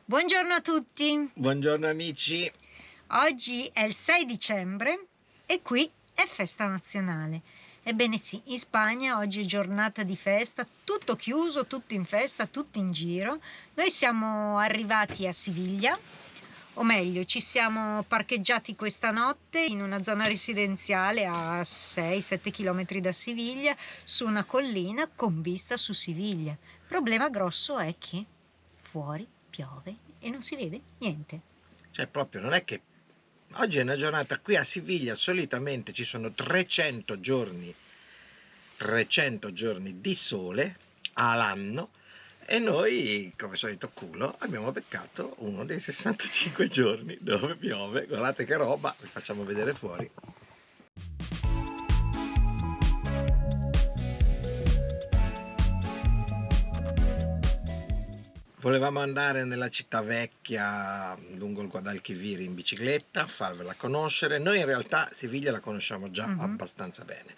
Buongiorno a tutti, Buongiorno amici. oggi è il 6 dicembre e qui è festa nazionale. Ebbene sì, in Spagna oggi è giornata di festa, tutto chiuso, tutto in festa, tutti in giro. Noi siamo arrivati a Siviglia, o meglio, ci siamo parcheggiati questa notte in una zona residenziale a 6-7 km da Siviglia, su una collina con vista su Siviglia. Il problema grosso è che fuori piove e non si vede niente. Cioè proprio non è che oggi è una giornata qui a Siviglia, solitamente ci sono 300 giorni di sole all'anno e noi, come solito culo, abbiamo beccato uno dei 65 giorni dove piove. Guardate che roba, vi facciamo vedere fuori. Volevamo andare nella città vecchia lungo il Guadalquivir in bicicletta, farvela conoscere. Noi in realtà Siviglia la conosciamo già abbastanza bene,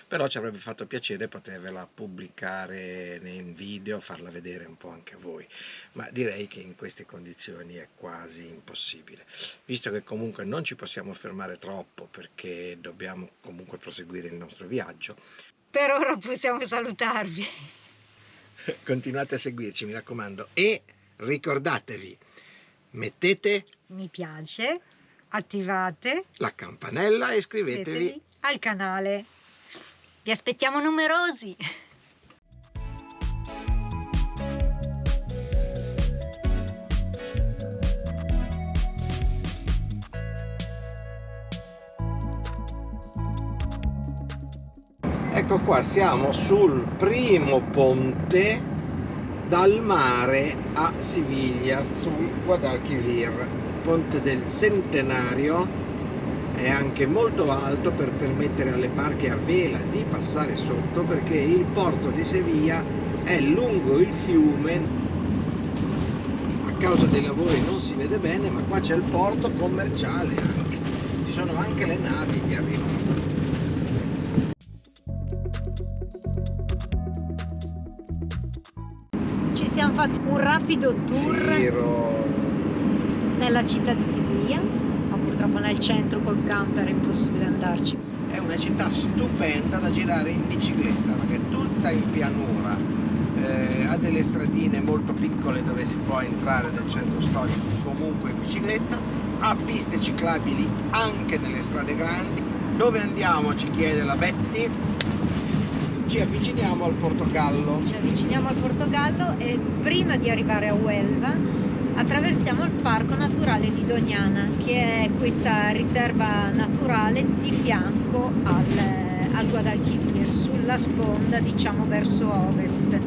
però ci avrebbe fatto piacere potervela pubblicare in video, farla vedere un po' anche a voi, ma direi che in queste condizioni è quasi impossibile, visto che comunque non ci possiamo fermare troppo perché dobbiamo comunque proseguire il nostro viaggio. Per ora possiamo salutarvi. Continuate a seguirci, mi raccomando, e ricordatevi, mettete Mi piace, attivate, la campanella e iscrivetevi. iscrivetevi al canale. Vi aspettiamo numerosi. Ecco qua, siamo sul primo ponte dal mare a Siviglia, sul Guadalquivir, ponte del centenario. È anche molto alto per permettere alle barche a vela di passare sotto, perché il porto di Sevilla è lungo il fiume. A causa dei lavori non si vede bene, ma qua c'è il porto commerciale anche. Ci sono anche le navi che arrivano. Ci siamo fatti un rapido tour Giro. nella città di Siviglia, ma purtroppo nel centro col camper è impossibile andarci. È una città stupenda da girare in bicicletta perché è tutta in pianura, ha delle stradine molto piccole dove si può entrare nel centro storico comunque in bicicletta, ha piste ciclabili anche nelle strade grandi. Dove andiamo, ci chiede la Betty. Ci avviciniamo al Portogallo. Ci avviciniamo al Portogallo e prima di arrivare a Huelva attraversiamo il Parco Naturale di Doñana, che è questa riserva naturale di fianco al Guadalquivir, sulla sponda, diciamo, verso ovest.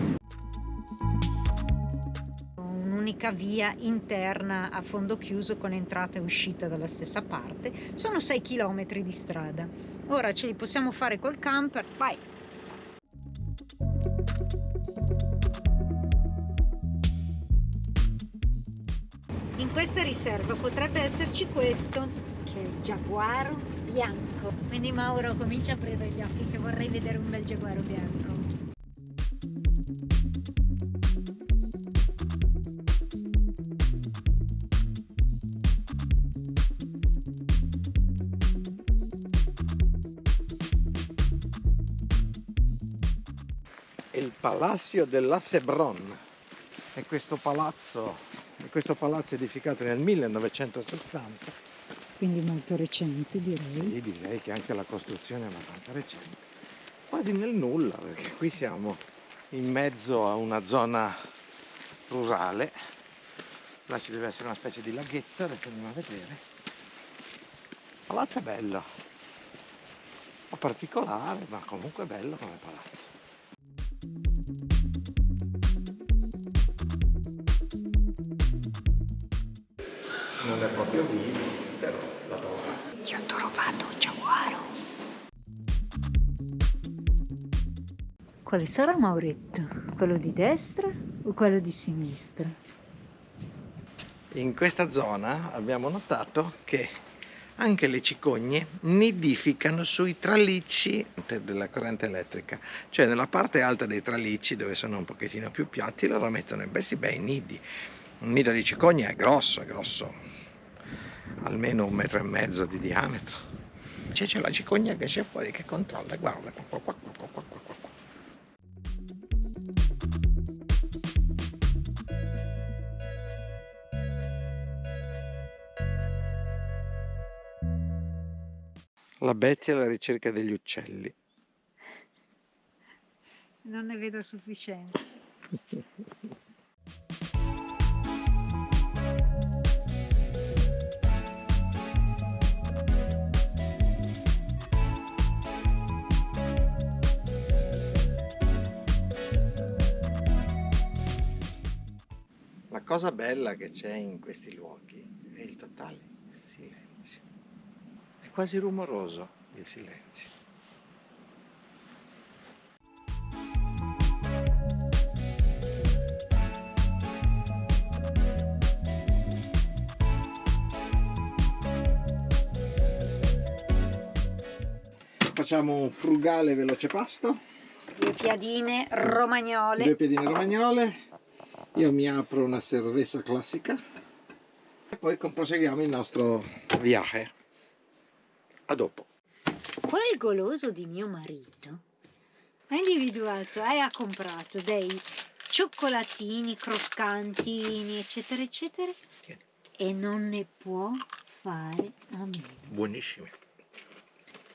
Un'unica via interna a fondo chiuso con entrata e uscita dalla stessa parte. Sono 6 km di strada. Ora ce li possiamo fare col camper. Vai! In questa riserva potrebbe esserci questo, che è il giaguaro bianco. Quindi Mauro comincia a aprire gli occhi che vorrei vedere un bel giaguaro bianco. Il Palacio della Sebron è questo palazzo edificato nel 1960. Quindi molto recente, direi. Sì, direi che anche la costruzione è abbastanza recente, quasi nel nulla, perché qui siamo in mezzo a una zona rurale. Là ci deve essere una specie di laghetto, adesso andiamo a vedere. Il palazzo è bello, un po' particolare, ma comunque bello come palazzo. Non è proprio vivo, però l'ho trovato. Ti ho trovato un giaguaro. Quale sarà Mauretto? Quello di destra o quello di sinistra? In questa zona abbiamo notato che anche le cicogne nidificano sui tralicci della corrente elettrica, cioè nella parte alta dei tralicci, dove sono un pochettino più piatti, loro mettono bei nidi. Un nido di cicogna è grosso, almeno 1,5 metri di diametro. C'è la cicogna che c'è fuori che controlla, guarda qua. La Betty alla ricerca degli uccelli. Non ne vedo sufficiente. La cosa bella che c'è in questi luoghi è il totale silenzio. È quasi rumoroso il silenzio. Facciamo un frugale veloce pasto. 2 piadine romagnole. 2 piadine romagnole. Io mi apro una cerveza classica. E poi proseguiamo il nostro viaggio. A dopo. Quel goloso di mio marito ha comprato dei cioccolatini croccanti, eccetera, eccetera, e non ne può fare a meno. Buonissimi.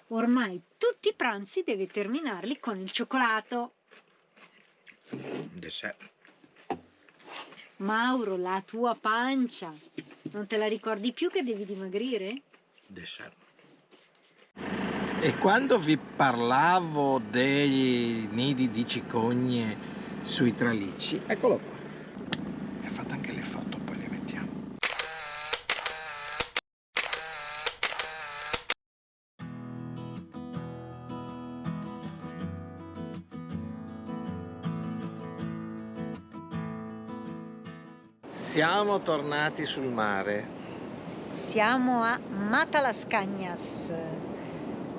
Ormai tutti i pranzi deve terminarli con il cioccolato. Dessert. Mauro, la tua pancia, non te la ricordi più che devi dimagrire? Dessert. E quando vi parlavo dei nidi di cicogne sui tralicci, eccolo qua. Mi ha fatto anche le foto, poi le mettiamo. Siamo tornati sul mare. Siamo a Matalascañas,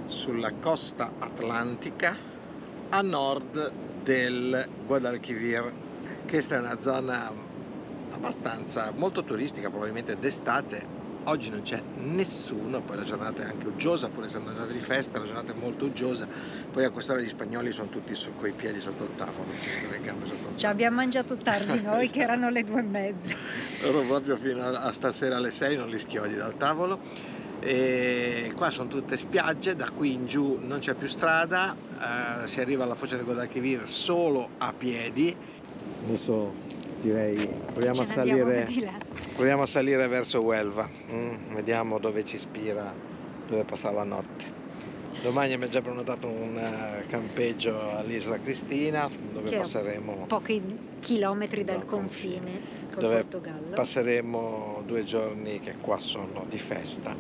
Sulla costa atlantica a nord del Guadalquivir. Questa è una zona abbastanza molto turistica, probabilmente d'estate. Oggi non c'è nessuno, poi la giornata è anche uggiosa, pur essendo una giornata di festa, la giornata è molto uggiosa. Poi a quest'ora gli spagnoli sono tutti coi piedi sotto il tavolo, con le gambe sotto il tavolo. ci abbiamo mangiato tardi noi che erano le 2:30. Loro proprio fino a stasera alle 6 non li schiodi dal tavolo. E qua sono tutte spiagge, da qui in giù non c'è più strada, si arriva alla foce del Guadalquivir solo a piedi. Adesso direi proviamo a salire verso Huelva, vediamo dove ci ispira, dove passare la notte. Domani abbiamo già prenotato un campeggio all'Isla Cristina, dove passeremo pochi chilometri dal confine col dove Portogallo. Passeremo 2 giorni che qua sono di festa,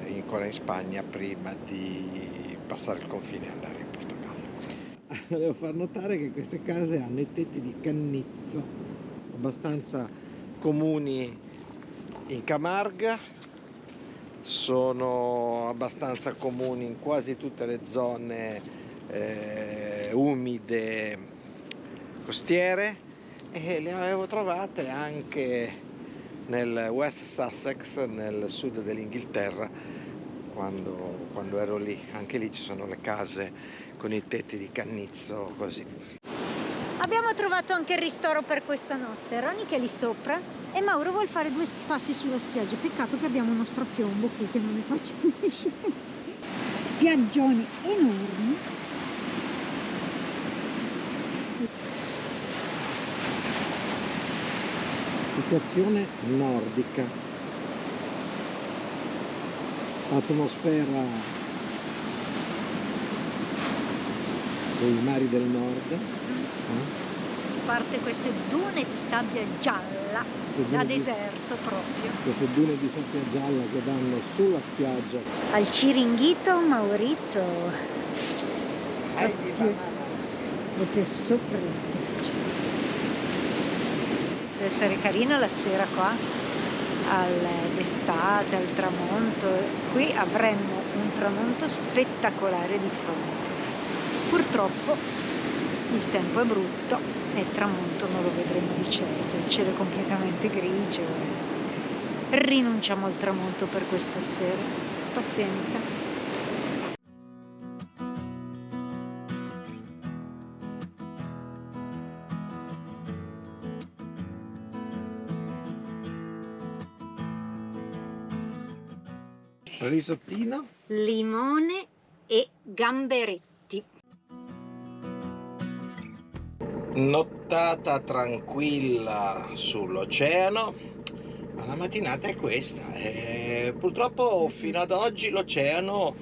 ancora in Spagna, prima di passare il confine e andare in Portogallo. Volevo far notare che queste case hanno i tetti di cannizzo abbastanza comuni in Camarga, sono abbastanza comuni in quasi tutte le zone umide costiere, e le avevo trovate anche nel West Sussex, nel sud dell'Inghilterra, quando ero lì. Anche lì ci sono le case con i tetti di cannizzo così. Abbiamo trovato anche il ristoro per questa notte. Ronica è lì sopra e Mauro vuol fare 2 passi sulla spiaggia. Peccato che abbiamo uno strapiombo qui che non è facile scendere. Spiaggioni enormi. Situazione nordica, atmosfera dei mari del nord. Parte queste dune di sabbia gialla, da deserto proprio. Queste dune di sabbia gialla che danno sulla spiaggia. Al Ciringhito Maurito, proprio sopra la spiaggia. Deve essere carina la sera qua, d'estate, al tramonto. Qui avremmo un tramonto spettacolare di fronte. Purtroppo il tempo è brutto e il tramonto non lo vedremo di certo, il cielo è completamente grigio e rinunciamo al tramonto per questa sera. Pazienza. Risottino? Limone e gamberetti. Nottata tranquilla sull'oceano, ma la mattinata è questa. Purtroppo fino ad oggi l'oceano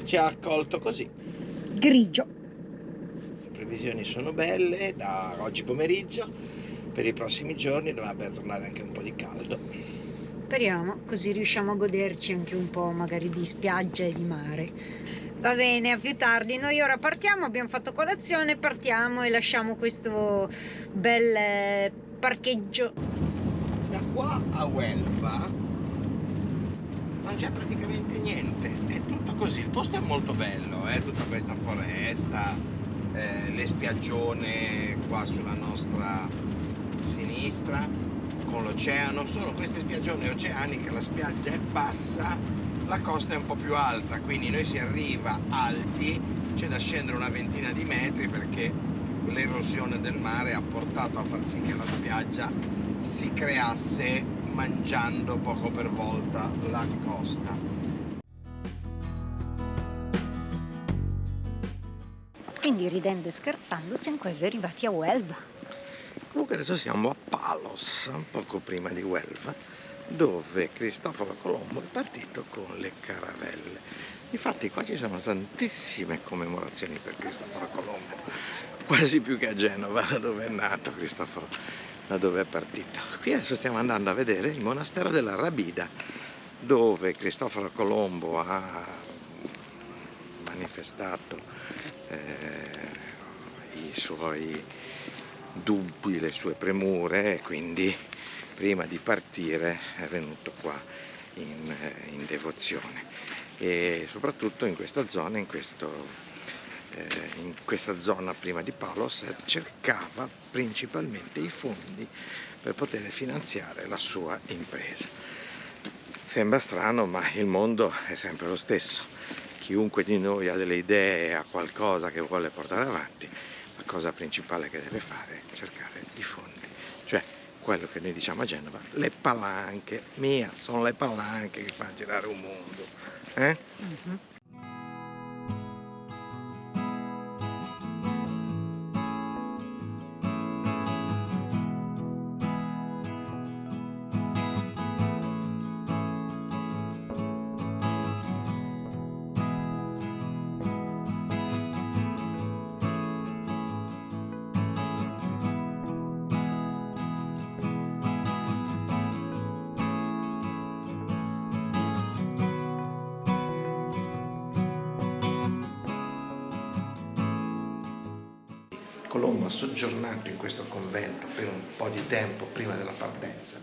ci ha accolto così. Grigio. Le previsioni sono belle da oggi pomeriggio, per i prossimi giorni dovrebbe tornare anche un po' di caldo. Speriamo, così riusciamo a goderci anche un po' magari di spiaggia e di mare. Va bene, a più tardi. Noi ora partiamo, abbiamo fatto colazione, partiamo e lasciamo questo bel parcheggio. Da qua a Huelva non c'è praticamente niente, è tutto così. Il posto è molto bello, tutta questa foresta, le spiaggione qua sulla nostra sinistra con l'oceano. Sono queste spiaggioni oceaniche, la spiaggia è bassa, la costa è un po' più alta, quindi noi si arriva alti, c'è da scendere una ventina di metri perché l'erosione del mare ha portato a far sì che la spiaggia si creasse mangiando poco per volta la costa. Quindi ridendo e scherzando siamo quasi arrivati a Huelva. Comunque adesso siamo a Palos, poco prima di Huelva, dove Cristoforo Colombo è partito con le caravelle. Infatti qua ci sono tantissime commemorazioni per Cristoforo Colombo, quasi più che a Genova, da dove è nato Cristoforo, da dove è partito. Qui adesso stiamo andando a vedere il monastero della Rabida, dove Cristoforo Colombo ha manifestato i suoi dubbi, le sue premure, e quindi prima di partire è venuto qua in devozione, e soprattutto in questa zona, in questa zona prima di Palos cercava principalmente i fondi per poter finanziare la sua impresa. Sembra strano, ma il mondo è sempre lo stesso. Chiunque di noi ha delle idee, ha qualcosa che vuole portare avanti, la cosa principale che deve fare è cercare i fondi, cioè quello che noi diciamo a Genova, le palanche. Sono le palanche che fanno girare un mondo. Mm-hmm. Colombo ha soggiornato in questo convento per un po' di tempo prima della partenza,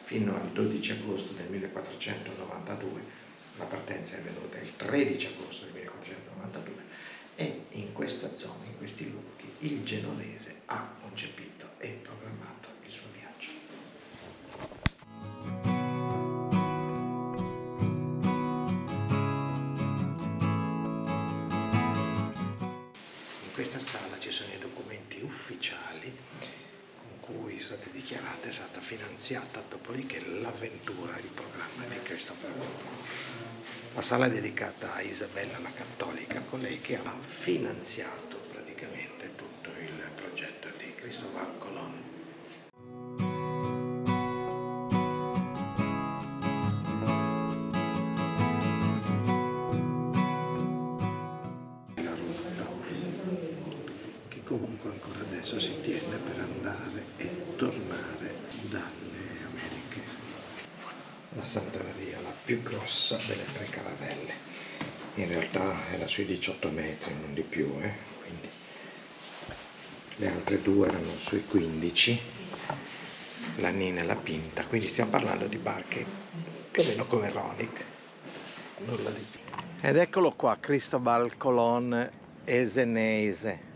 fino al 12 agosto del 1492. La partenza è avvenuta il 13 agosto del 1492 e in questa zona, in questi luoghi, il genovese ha concepito e programmato il suo viaggio. In questa sala ci sono i documenti ufficiali con cui è stata dichiarata, è stata finanziata dopodiché l'avventura, il programma di Cristoforo Colombo. La sala è dedicata a Isabella la Cattolica, colei che ha finanziato praticamente tutto il progetto di Cristoforo Colombo. Comunque ancora adesso si tiene per andare e tornare dalle Americhe. La Santa Maria, la più grossa delle tre caravelle, in realtà era sui 18 metri, non di più, quindi le altre due erano sui 15, la Nina e la Pinta, quindi stiamo parlando di barche più o meno come Ronic, nulla di più. Ed eccolo qua, Cristobal Colon Esenese.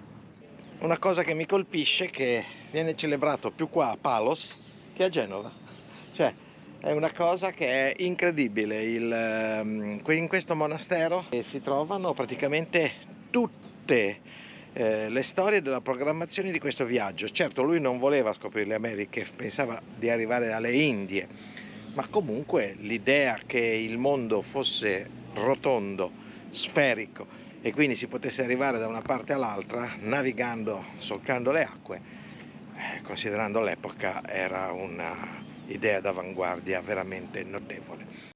una cosa che mi colpisce è che viene celebrato più qua a Palos che a Genova. Cioè, è una cosa che è incredibile. In questo monastero si trovano praticamente tutte le storie della programmazione di questo viaggio. Certo, lui non voleva scoprire le Americhe, pensava di arrivare alle Indie, ma comunque l'idea che il mondo fosse rotondo, sferico, e quindi si potesse arrivare da una parte all'altra navigando, solcando le acque, considerando l'epoca, era una idea d'avanguardia veramente notevole.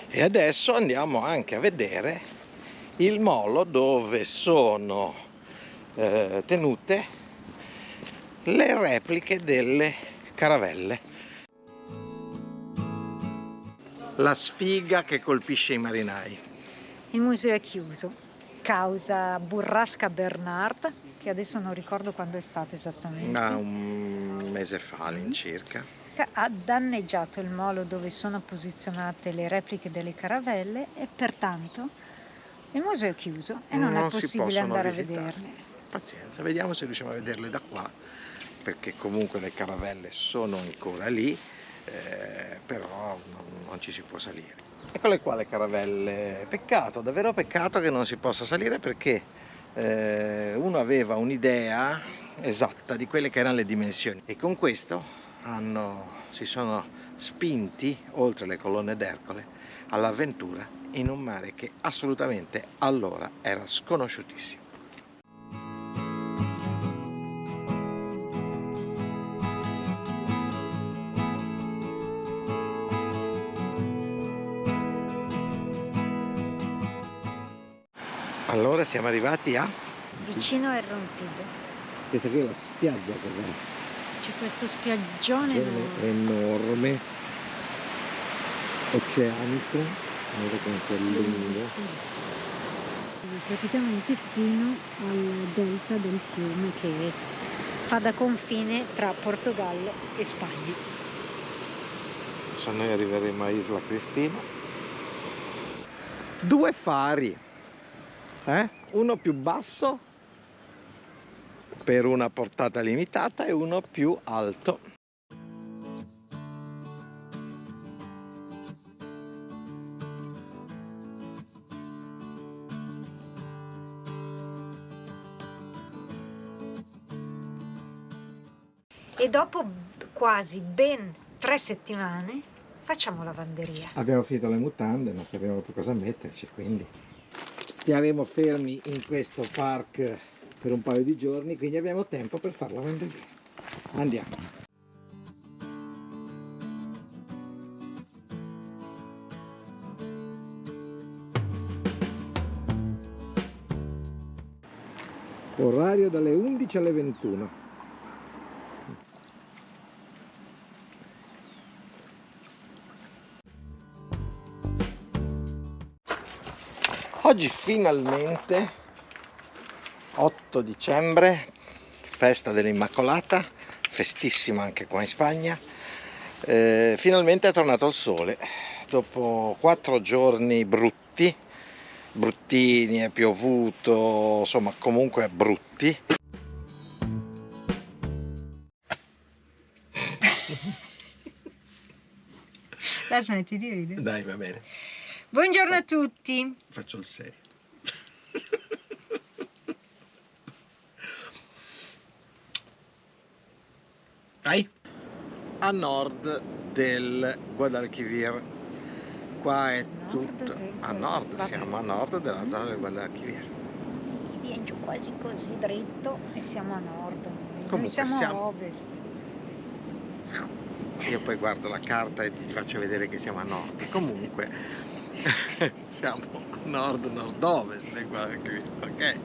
E adesso andiamo anche a vedere il molo dove sono tenute le repliche delle caravelle. La sfiga che colpisce i marinai. Il museo è chiuso, causa burrasca Bernard, che adesso non ricordo quando è stata esattamente. Un mese fa all'incirca. Ha danneggiato il molo dove sono posizionate le repliche delle caravelle e pertanto il museo è chiuso e non è possibile andare a vederle. Pazienza, vediamo se riusciamo a vederle da qua, perché comunque le caravelle sono ancora lì, però non ci si può salire. Eccole qua le caravelle. Peccato, davvero peccato che non si possa salire, perché uno aveva un'idea esatta di quelle che erano le dimensioni, e con questo si sono spinti oltre le colonne d'Ercole all'avventura in un mare che assolutamente allora era sconosciutissimo. Allora siamo arrivati a Vicino a El Rompido questa qui è la spiaggia che va. c'è questo spiaggione enorme, oceanico, guarda quanto è lungo. sì. Praticamente fino al delta del fiume che fa da confine tra Portogallo e Spagna. Adesso noi arriveremo a Isla Cristina. 2 fari, uno più basso per una portata limitata e uno più alto. E dopo quasi ben 3 settimane facciamo lavanderia. Abbiamo finito le mutande, non sappiamo più cosa metterci, quindi stiamo fermi in questo park per un paio di giorni, quindi abbiamo tempo per far lavanderia. Andiamo. Orario dalle 11 alle 21. Oggi finalmente 8 dicembre, festa dell'Immacolata, festissima anche qua in Spagna. Finalmente è tornato il sole dopo 4 giorni bruttini, è piovuto, insomma comunque brutti. La smetti di ridere? Dai, va bene. Buongiorno a tutti. Faccio il serio. Dai. A nord del Guadalquivir. Qua è tutto a nord, siamo a nord della zona del Guadalquivir. Vieni giù quasi così dritto e siamo a nord. Comunque Noi siamo siamo- a ovest. Io poi guardo la carta e ti faccio vedere che siamo a nord. Comunque siamo a nord-nord-ovest del Guadalquivir, ok?